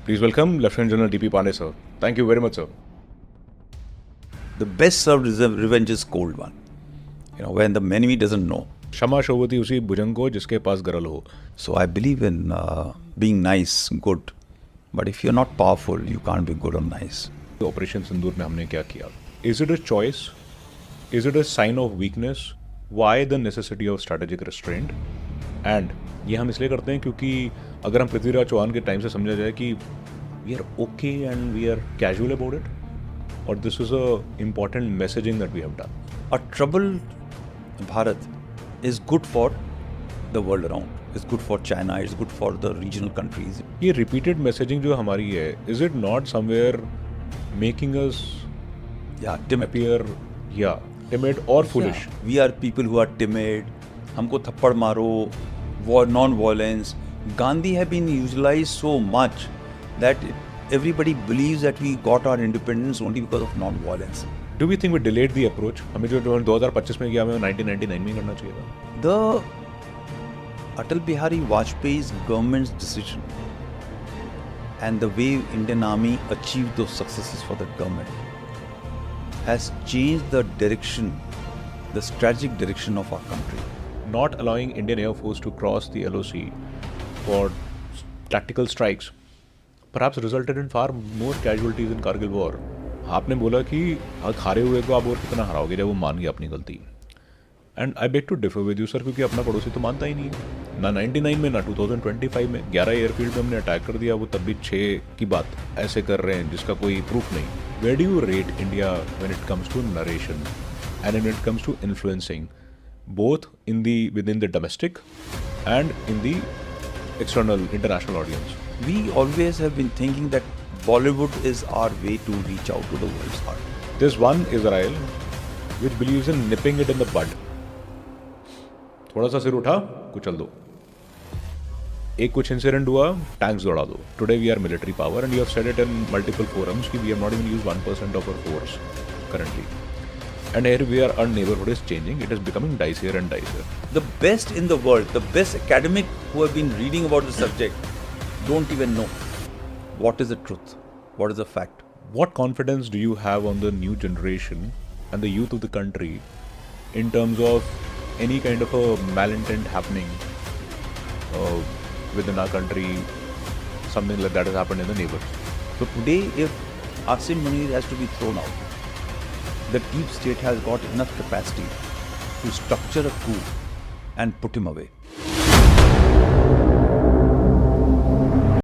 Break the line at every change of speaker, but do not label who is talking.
Please welcome Lieutenant General D.P. Pandey, sir. Thank you very much, sir.
The best served revenge is cold one. When the enemy doesn't know.
क्षमा शोभती उसी भुजंग को जिसके पास गरल हो.
So I believe in being nice, good. But if you're not powerful, you can't be good or nice.
Operation Sindoor में हमने क्या किया? Is it a choice? Is it a sign of weakness? Why the necessity of strategic restraint? And ये हम इसलिए करते हैं क्योंकि अगर हम पृथ्वीराज चौहान के टाइम से समझा जाए कि we are okay and we are casual about it, or this is a important messaging that we have done.
A troubled Bharat is good for the world around. It's good for China. It's good for the regional countries.
ये repeated messaging जो हमारी है, is it not somewhere making us appear timid or foolish?
Yeah. We are people who are timid. हमको थप्पड़ मारो, non-violence. Gandhi have been utilized so much that everybody believes that we got our independence only because of non-violence.
Do we think we delayed the approach? हमें जो 2025 में किया हमें 1999 में करना चाहिए था.
The Atal Bihari Vajpayee's government's decision and the way Indian Army achieved those successes for the government has changed the direction, the strategic direction of our country.
Not allowing Indian Air Force to cross the LOC for tactical strikes perhaps resulted in far more casualties in Kargil war. आपने बोला कि हारे हुए को आप और कितना हराओगे जब वो मान गया अपनी गलती. And I beg to differ with you sir, क्योंकि अपना पड़ोसी तो मानता ही नहीं है. ना 99 में ना 2025 में 11 एयरफील्ड में हमने अटैक कर दिया, वो तब भी 6 की बात ऐसे कर रहे हैं जिसका कोई प्रूफ नहीं. Where do you rate India when it comes to narration and when it comes to influencing both in the within the domestic and in the external international audience?
We always have been thinking that Bollywood is our way to reach out to the world's heart.
There's one Israel which believes in nipping it in the bud. थोड़ा सा सिर उठा, कुचल दो. एक कुछ incident हुआ, tanks दौड़ा दो. Today we are military power and you have said it in multiple forums कि we have not even used 1% of our force currently. And here we are, our neighborhood is changing. It is becoming dicier and dicier.
The best in the world, the best academic who have been reading about the subject don't even know what is the truth, what is the fact.
What confidence do you have on the new generation and the youth of the country in terms of any kind of a malintent happening within our country, something like that has happened in the neighborhood?
So today, if Asim Munir has to be thrown out, the deep state has got enough capacity to structure a coup and put him away.